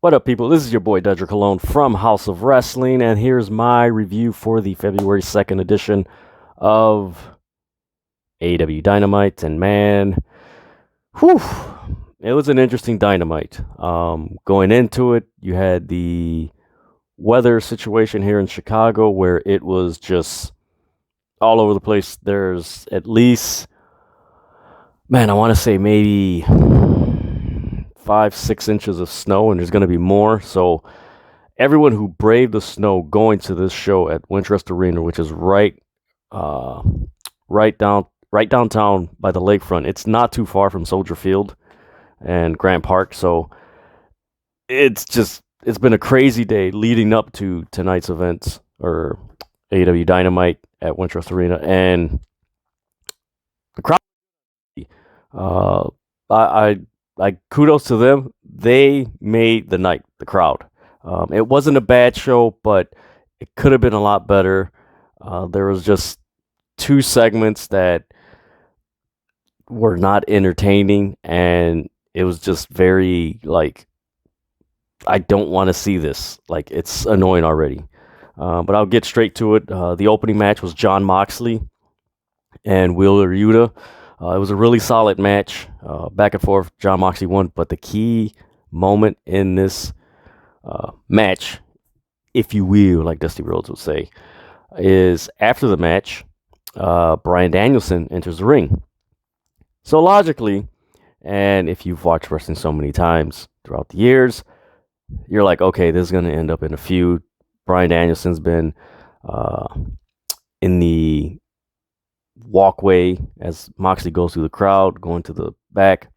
What up, people? This is your boy Dedrian Colon from House of Wrestling, and here's my review for the February 2nd edition of AEW Dynamite. And man, whew, it was an interesting Dynamite. Going into it, you had the weather situation here in Chicago where it was just all over the place. There's at least, man, I want to say maybe 5-6 inches of snow, and there's going to be more. So everyone who braved the snow going to this show at Wintrust Arena, which is uh, right downtown by the lakefront. It's not too far from Soldier Field and Grant Park, so it's been a crazy day leading up to tonight's events or AEW Dynamite at Wintrust Arena, and the crowd. Uh, I I kudos to them. They made the night. The crowd. It wasn't a bad show, but it could have been a lot better. There was just two segments that were not entertaining, and it was just very like I don't want to see this. Like it's annoying already. But I'll get straight to it. The opening match was Jon Moxley and Wheeler Yuta. It was a really solid match, back and forth. Jon Moxley won, but the key moment in this match, if you will, like Dusty Rhodes would say, is after the match, Bryan Danielson enters the ring. So logically, and if you've watched wrestling so many times throughout the years, you're like, okay, this is going to end up in a feud. Bryan Danielson's been in the walkway as Moxley goes through the crowd, going to the back.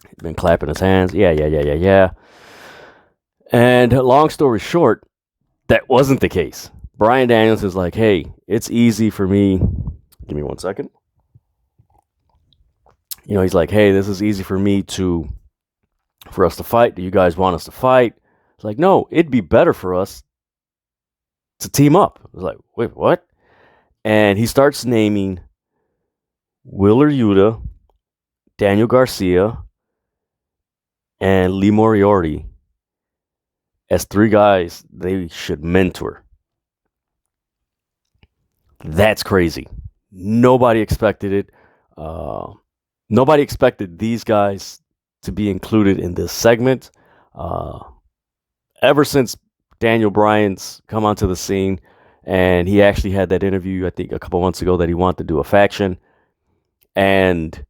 He's been clapping his hands. Yeah. And long story short, that wasn't the case. Bryan Danielson's like, hey, it's easy for me. Give me 1 second. He's like, hey, this is easy for us to fight. Do you guys want us to fight? It's like, no, it'd be better for us to team up. I was like, wait, what? And he starts naming Wheeler Yuta, Daniel Garcia, and Lee Moriarty as three guys they should mentor. That's crazy. Nobody expected it. Nobody expected these guys to be included in this segment. Ever since Daniel Bryan's come onto the scene, and he actually had that interview, I think, a couple months ago that he wanted to do a faction. And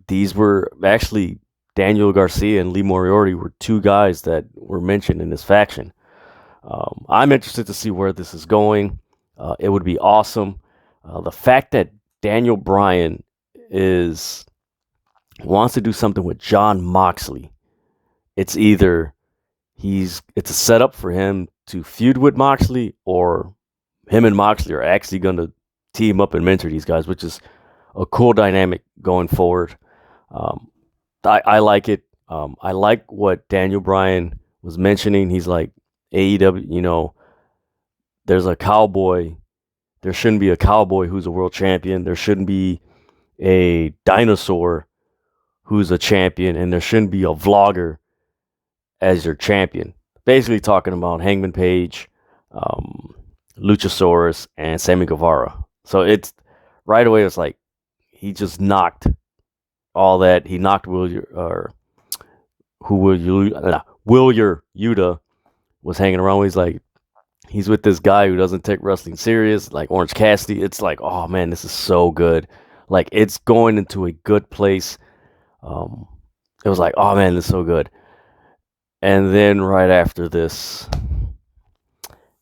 these were actually Daniel Garcia and Lee Moriarty were two guys that were mentioned in this faction. I'm interested to see where this is going. It would be awesome. The fact that Daniel Bryan wants to do something with Jon Moxley, it's either it's a setup for him to feud with Moxley, or him and Moxley are actually going to team up and mentor these guys, which is a cool dynamic going forward. I like it. I like what Daniel Bryan was mentioning. He's like, AEW, there's a cowboy. There shouldn't be a cowboy who's a world champion. There shouldn't be a dinosaur who's a champion. And there shouldn't be a vlogger as your champion. Basically talking about Hangman Page, Luchasaurus, and Sammy Guevara. So it's right away, it's like he just knocked all that. He knocked Wheeler Yuta was hanging around. He's like, he's with this guy who doesn't take wrestling serious, like Orange Cassidy. It's like, oh man, this is so good. Like it's going into a good place. It was like, oh man, this is so good. And then right after this,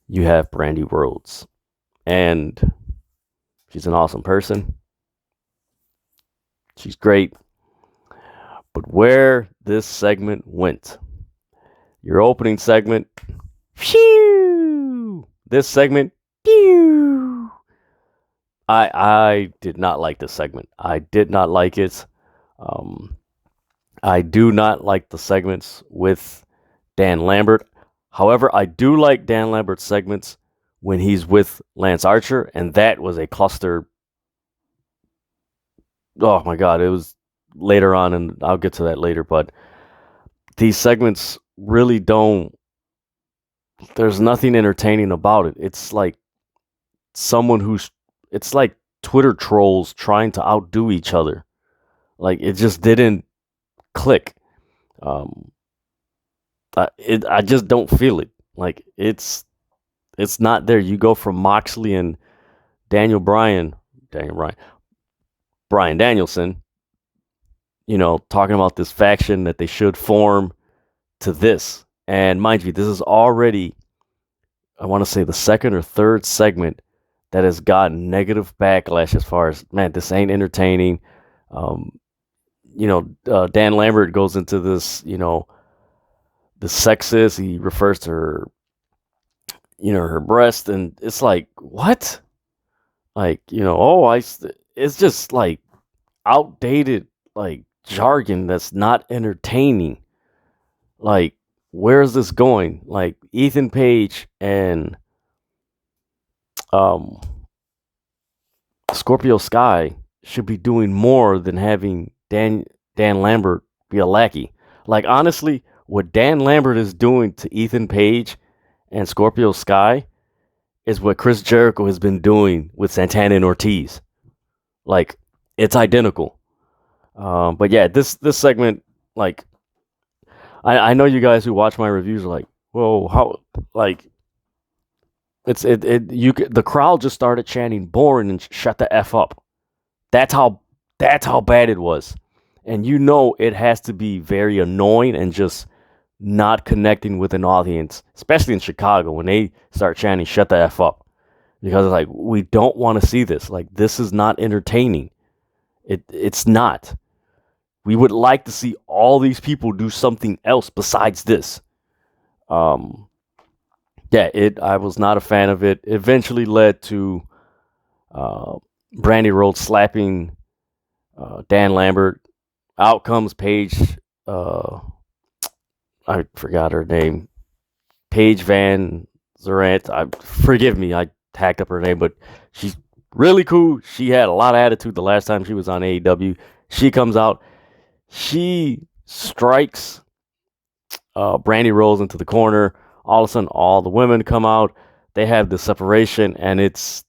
you have Brandi Rhodes, and she's an awesome person. She's great. But where this segment went, your opening segment, phew, this segment, phew. I did not like this segment. I did not like it. I do not like the segments with Dan Lambert. However, I do like Dan Lambert's segments when he's with Lance Archer, and that was a cluster. Oh my God, it was later on, and I'll get to that later, but these segments really don't. There's nothing entertaining about it. It's like someone who's. It's like Twitter trolls trying to outdo each other. Like it just didn't click. Um, I just don't feel it. Like it's not there. You go from Moxley and Daniel Bryan, Bryan Danielson, talking about this faction that they should form to this. And mind you, this is already, I want to say, the second or third segment that has gotten negative backlash as far as, man, this ain't entertaining. Um, Dan Lambert goes into this, the sexist. He refers to her, her breast, and it's like, what? Like, it's just like outdated, like jargon that's not entertaining. Like, where is this going? Like, Ethan Page and um, Scorpio Sky should be doing more than having Dan Lambert be a lackey. Like, honestly, what Dan Lambert is doing to Ethan Page and Scorpio Sky is what Chris Jericho has been doing with Santana and Ortiz. Like, it's identical. But yeah, this segment, like, I know you guys who watch my reviews are like, whoa, how, like, the crowd just started chanting boring and shut the F up. That's how bad it was. And it has to be very annoying and just not connecting with an audience, especially in Chicago when they start chanting shut the F up. Because it's like, we don't want to see this. Like, this is not entertaining. It's not. We would like to see all these people do something else besides this. I was not a fan of it. Eventually led to Brandi Rhodes slapping Dan Lambert. Out comes Paige. I forgot her name. Paige Van Zerant. Forgive me, I hacked up her name, but she's really cool. She had a lot of attitude the last time she was on AEW. She comes out. She strikes Brandi Rhodes into the corner. All of a sudden, all the women come out. They have the separation, and it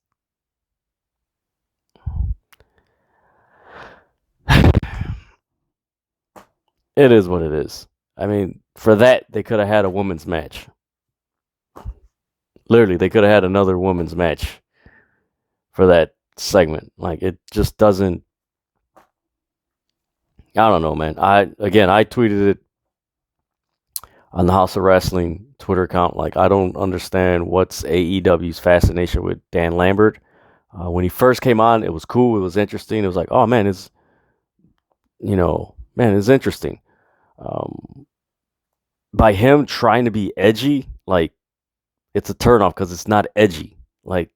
is what it is. I mean, for that, they could have had a women's match. Literally, they could have had another women's match for that segment. Like, it just doesn't. I don't know, man. I tweeted it on the House of Wrestling Twitter account. Like, I don't understand what's AEW's fascination with Dan Lambert. When he first came on, it was cool. It was interesting. It was like, oh man, it's interesting. By him trying to be edgy, like, it's a turnoff because it's not edgy. Like,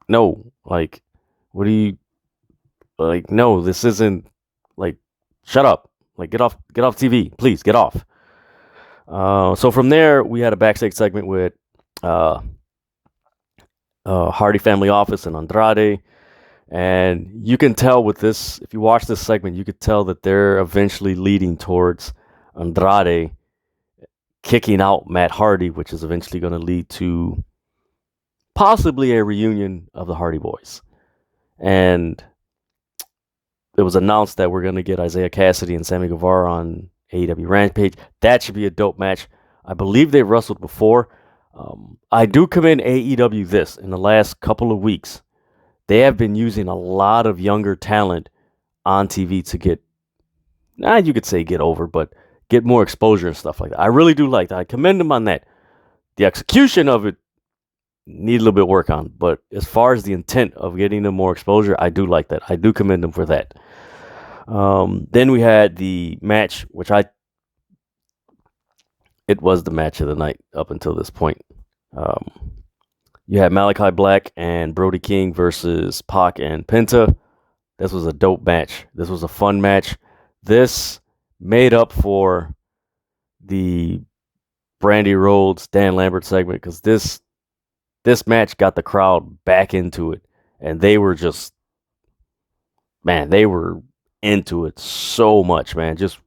no, like, what do you like? No, this isn't, like, shut up. Like, get off TV, please, get off. So from there, we had a backstage segment with Hardy Family Office and Andrade. And you can tell with this, if you watch this segment, you could tell that they're eventually leading towards Andrade kicking out Matt Hardy, which is eventually going to lead to possibly a reunion of the Hardy Boys. And it was announced that we're going to get Isaiah Cassidy and Sammy Guevara on AEW Rampage. That should be a dope match. I believe they've wrestled before. I do commend AEW this in the last couple of weeks. They have been using a lot of younger talent on TV to get, you could say get over, but get more exposure and stuff like that. I really do like that. I commend them on that. The execution of it need a little bit of work on, but as far as the intent of getting them more exposure, I do like that. I do commend them for that. Then we had the match, which it was the match of the night up until this point. You had Malakai Black and Brody King versus Pac and Penta. This was a dope match. This was a fun match. This made up for the Brandi Rhodes, Dan Lambert segment, because this match got the crowd back into it. And they were just, man, they were into it so much, man. Just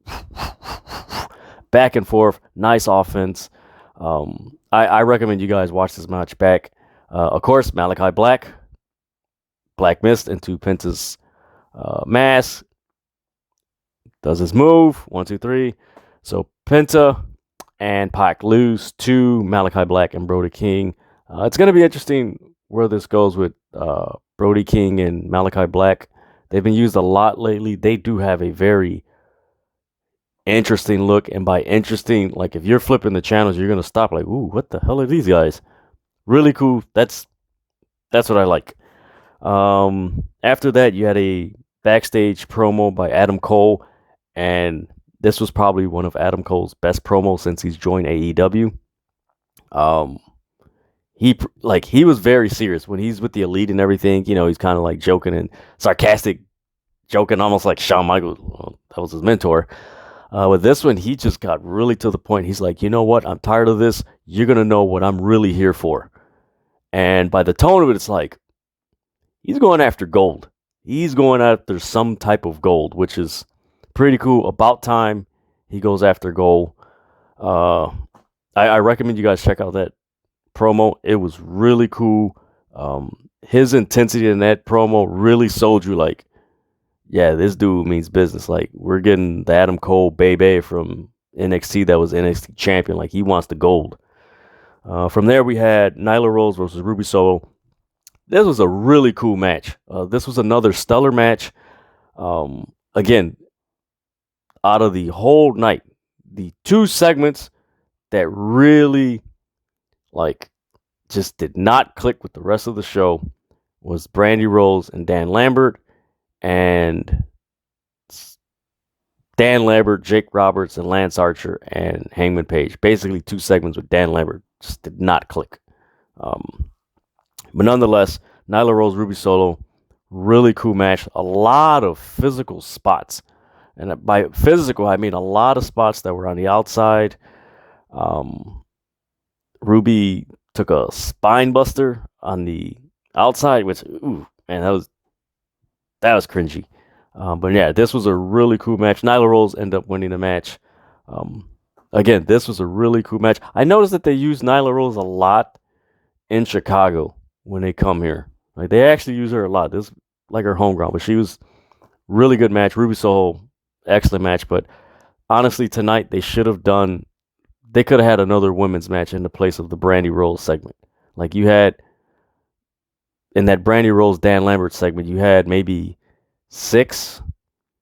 back and forth, nice offense. I recommend you guys watch this match back. Of course, Malakai Black Mist into Penta's mask, does his move, 1, 2, 3. So Penta and Pac lose to Malakai Black and Brody King. It's going to be interesting where this goes with Brody King and Malakai Black. They've been used a lot lately. They do have a very interesting look, and by interesting, like if you're flipping the channels, you're going to stop like, ooh, what the hell are these guys? Really cool. That's what I like. After that, you had a backstage promo by Adam Cole, and this was probably one of Adam Cole's best promos since he's joined AEW. He was very serious when he's with the Elite and everything. You know, he's kind of like joking and sarcastic, joking almost like Shawn Michaels. Well, that was his mentor. With this one, he just got really to the point. He's like, you know what? I'm tired of this. You're gonna know what I'm really here for. And by the tone of it, it's like he's going after gold. He's going after some type of gold, which is pretty cool. About time he goes after gold. I recommend you guys check out that promo. It was really cool. His intensity in that promo really sold you like, yeah, this dude means business. Like, we're getting the Adam Cole baby from NXT that was NXT champion. Like, he wants the gold. From there, we had Nyla Rose versus Ruby Soho. This was a really cool match. This was another stellar match. Again, out of the whole night, the two segments that really, like, just did not click with the rest of the show was Brandi Rhodes and Dan Lambert, and Dan Lambert, Jake Roberts, and Lance Archer and Hangman Page. Basically, two segments with Dan Lambert just did not click. But nonetheless, Nyla Rose, Ruby Soho, really cool match. A lot of physical spots. And by physical, I mean a lot of spots that were on the outside. Ruby took a spine buster on the outside, which, ooh, man, that was cringy. But yeah, this was a really cool match. Nyla Rose ended up winning the match. Again, this was a really cool match. I noticed that they use Nyla Rose a lot in Chicago when they come here. Like, they actually use her a lot. This is like her home ground, but she was really good match. Ruby Soho, excellent match. But honestly, tonight they could have had another women's match in the place of the Brandi Rhodes segment. Like, you had in that Brandi Rhodes Dan Lambert segment, you had maybe 6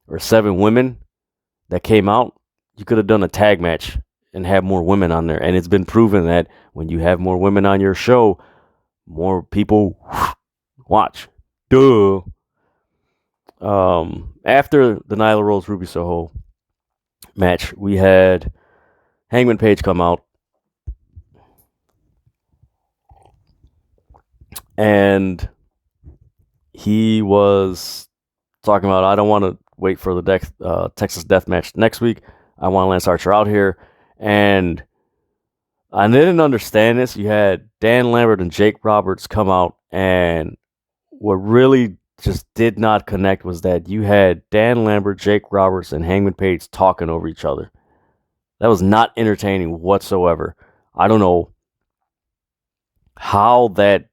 or 7 women that came out. You could have done a tag match and have more women on there. And it's been proven that when you have more women on your show, more people watch. Duh. After the Nyla Rose Ruby Soho match, we had Hangman Page come out. And he was talking about, I don't want to wait for the Texas Death Match next week. I want Lance Archer out here. And I didn't understand this. You had Dan Lambert and Jake Roberts come out, and what really just did not connect was that you had Dan Lambert, Jake Roberts, and Hangman Page talking over each other. That was not entertaining whatsoever. I don't know how that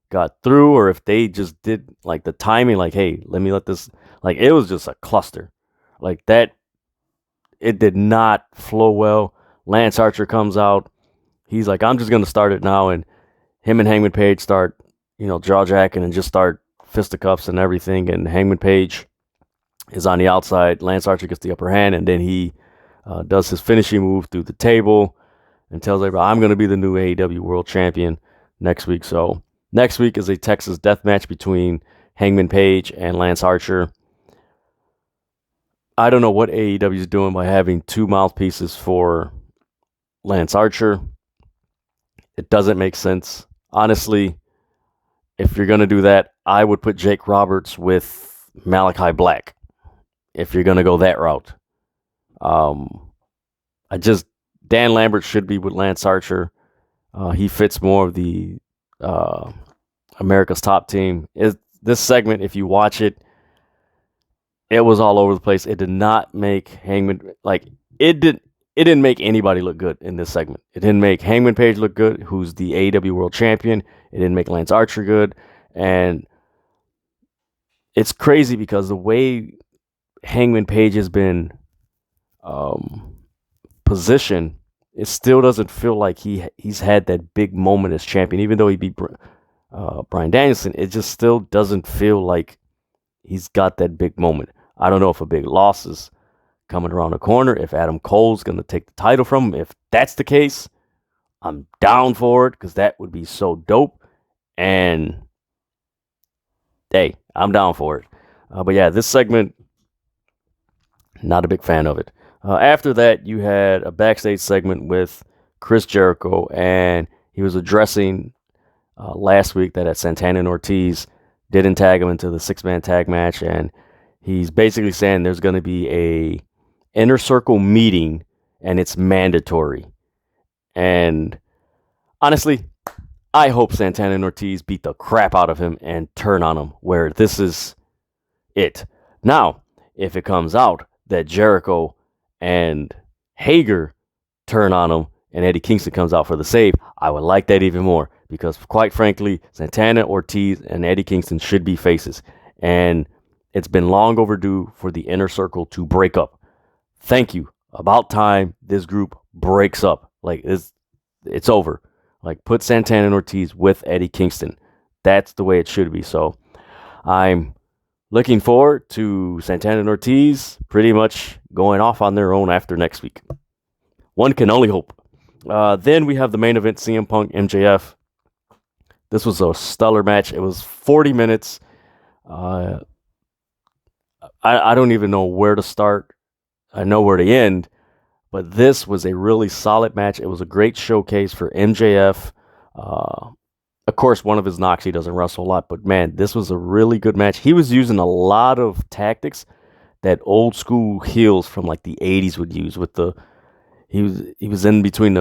got through, or if they just did like the timing, like, hey, let this, like, it was just a cluster. Like that, it did not flow well. Lance Archer comes out. He's like, I'm just going to start it now. And him and Hangman Page start, jaw jacking and just start fisticuffs and everything. And Hangman Page is on the outside. Lance Archer gets the upper hand, and then he does his finishing move through the table and tells everybody, I'm going to be the new AEW World Champion next week. So next week is a Texas Death Match between Hangman Page and Lance Archer. I don't know what AEW is doing by having 2 mouthpieces for Lance Archer. It doesn't make sense. Honestly, if you're going to do that, I would put Jake Roberts with Malakai Black if you're going to go that route. Dan Lambert should be with Lance Archer. He fits more of the America's Top Team. This segment, if you watch it, it was all over the place. It did not make Hangman, like, it it didn't make anybody look good in this segment. It didn't make Hangman Page look good, who's the AEW World Champion. It didn't make Lance Archer good. And it's crazy because the way Hangman Page has been positioned, it still doesn't feel like he's had that big moment as champion. Even though he beat Bryan Danielson, it just still doesn't feel like he's got that big moment. I don't know if a big loss is coming around the corner, if Adam Cole's going to take the title from him. If that's the case, I'm down for it because that would be so dope. And hey, I'm down for it. But yeah, this segment, not a big fan of it. After that, you had a backstage segment with Chris Jericho, and he was addressing last week that Santana and Ortiz didn't tag him into the 6-man tag match, and he's basically saying there's going to be a inner circle meeting, and it's mandatory. And honestly, I hope Santana and Ortiz beat the crap out of him and turn on him, where this is it. Now, if it comes out that Jericho and Hager turn on him and Eddie Kingston comes out for the save, I would like that even more because, quite frankly, Santana, Ortiz, and Eddie Kingston should be faces. And it's been long overdue for the inner circle to break up. Thank you. About time this group breaks up. Like, it's over. Like, put Santana and Ortiz with Eddie Kingston. That's the way it should be. So I'm looking forward to Santana and Ortiz pretty much going off on their own after next week. One can only hope. Then we have the main event, CM Punk, MJF. This was a stellar match. It was 40 minutes. I don't even know where to start. I know where to end. But this was a really solid match. It was a great showcase for MJF. Of course, one of his knocks, he doesn't wrestle a lot. But, man, this was a really good match. He was using a lot of tactics that old school heels from, like, the 80s would use. He was in between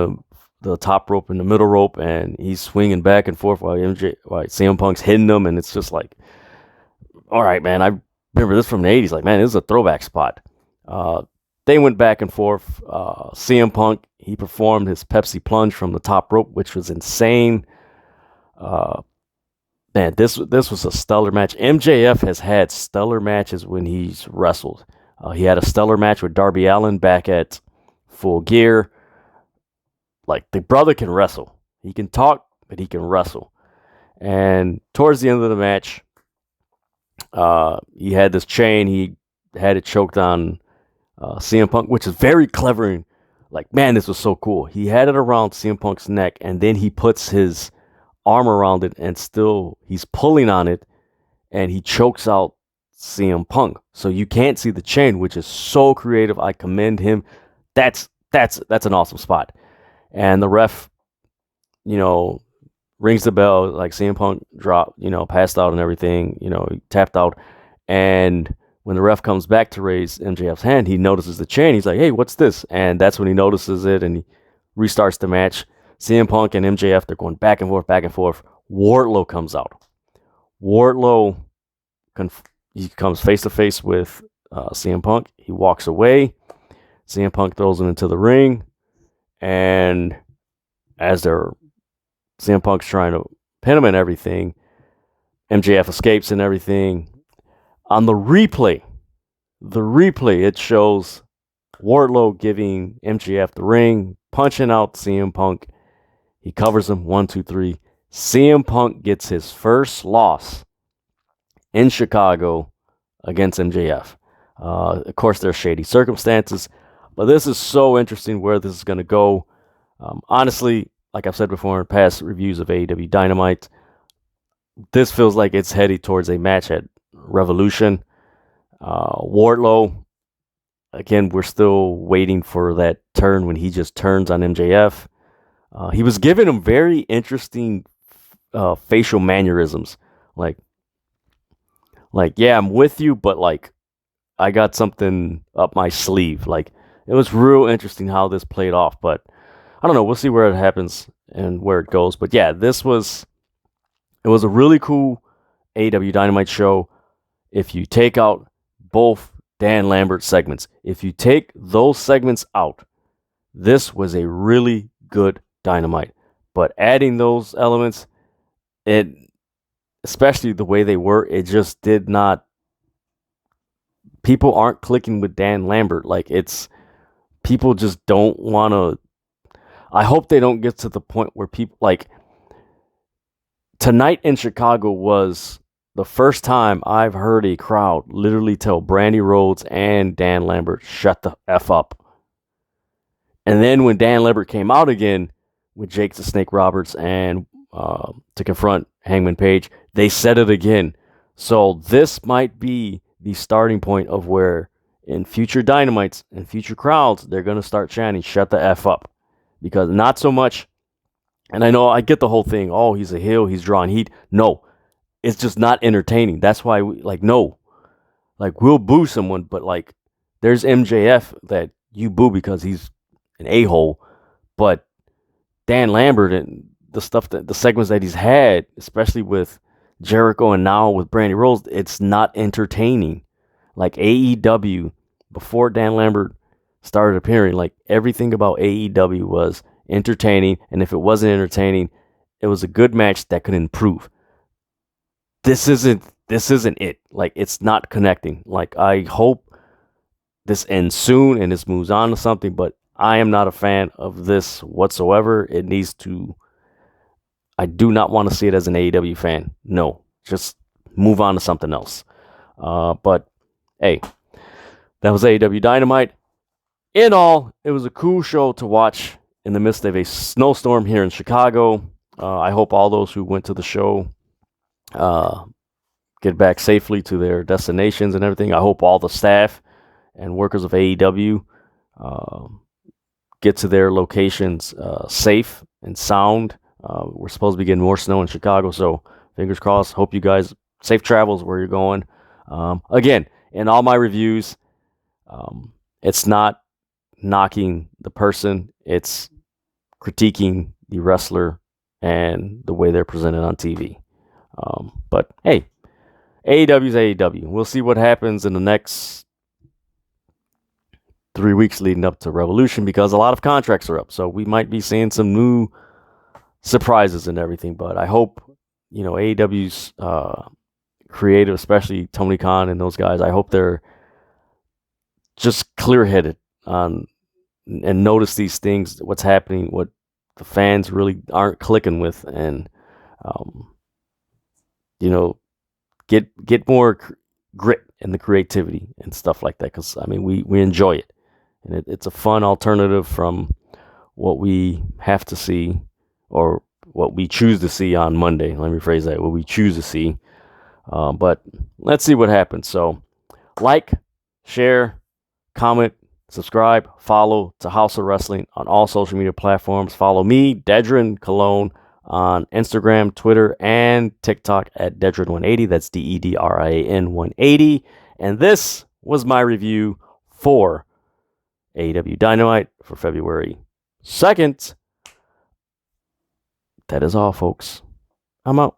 the top rope and the middle rope, and he's swinging back and forth while CM Punk's hitting him. And it's just like, all right, man, I remember this from the 80s. Like, man, this is a throwback spot. They went back and forth. CM Punk, he performed his Pepsi plunge from the top rope, which was insane. Man, this was a stellar match. MJF has had stellar matches when he's wrestled. He had a stellar match with Darby Allin back at Full Gear. Like, the brother can wrestle. He can talk, but he can wrestle. And towards the end of the match, he had this chain. He had it choked on CM Punk, which is very clever. And, like, man, this was so cool. He had it around CM Punk's neck, and then he puts his arm around it, and still he's pulling on it, and he chokes out CM Punk. So you can't see the chain, which is so creative. I commend him. That's an awesome spot. And the ref, rings the bell, like CM Punk dropped, passed out and everything, he tapped out. And when the ref comes back to raise MJF's hand, he notices the chain. He's like, hey, what's this? And that's when he notices it, and he restarts the match. CM Punk and MJF, they're going back and forth, back and forth. Wardlow comes out. Wardlow, he comes face-to-face with CM Punk. He walks away. CM Punk throws him into the ring. And as CM Punk's trying to pin him and everything, MJF escapes and everything. On the replay, it shows Wardlow giving MJF the ring, punching out CM Punk. He covers him, 1, 2, 3. CM Punk gets his first loss in Chicago against MJF. Of course, there's shady circumstances, but this is so interesting where this is going to go. Honestly, like I've said before in past reviews of AEW Dynamite, this feels like it's headed towards a match at Revolution. Wardlow, again, we're still waiting for that turn when he just turns on MJF. He was giving him very interesting facial mannerisms. Like, yeah, I'm with you, but like, I got something up my sleeve. Like, it was real interesting how this played off, but I don't know. We'll see where it happens and where it goes. But yeah, it was a really cool AEW Dynamite show. If you take out both Dan Lambert segments, if you take those segments out, This was a really good Dynamite. But adding those elements, especially the way they were, it just did not. People aren't clicking with Dan Lambert. Like, people just don't want to. I hope they don't get to the point where people, like, tonight in Chicago was the first time I've heard a crowd literally tell Brandi Rhodes and Dan Lambert, shut the F up. And then when Dan Lambert came out again with Jake the Snake Roberts and to confront Hangman Page, they said it again. So this might be the starting point of where in future Dynamites and future crowds, they're going to start chanting, shut the F up. Because not so much, and I know I get the whole thing, oh, he's a heel, he's drawing heat. No, it's just not entertaining. That's why, no. Like, we'll boo someone, but, like, there's MJF that you boo because he's an a-hole. But Dan Lambert and the segments that he's had, especially with Jericho and now with Brandi Rhodes, it's not entertaining. Like, AEW, before Dan Lambert started appearing, like, everything about AEW was entertaining, and if it wasn't entertaining, it was a good match that could improve. This isn't it. Like, it's not connecting. Like, I hope this ends soon and this moves on to something, but I am not a fan of this whatsoever. It needs to. I do not want to see it as an AEW fan. No, just move on to something else. But hey, that was AEW Dynamite. In all, it was a cool show to watch in the midst of a snowstorm here in Chicago. I hope all those who went to the show get back safely to their destinations and everything. I hope all the staff and workers of AEW get to their locations safe and sound. We're supposed to be getting more snow in Chicago, so fingers crossed. Hope you guys safe travels where you're going. Again, in all my reviews, it's not knocking the person, it's critiquing the wrestler and the way they're presented on TV. But hey, AEW's AEW. We'll see what happens in the next 3 weeks leading up to Revolution, because a lot of contracts are up. So we might be seeing some new surprises and everything. But I hope, AEW's creative, especially Tony Khan and those guys, I hope they're just clear-headed on and notice these things, what's happening, what the fans really aren't clicking with, and get more grit and the creativity and stuff like that. Because we enjoy it, and it's a fun alternative from what we have to see or what we choose to see on Monday. Let me rephrase that: what we choose to see. But let's see what happens. So, like, share, comment, subscribe, follow to House of Wrestling on all social media platforms. Follow me, Dedrian Colon, on Instagram, Twitter, and TikTok at Dedrian180. That's DEDRIAN 180. And this was my review for AEW Dynamite for February 2nd. That is all, folks. I'm out.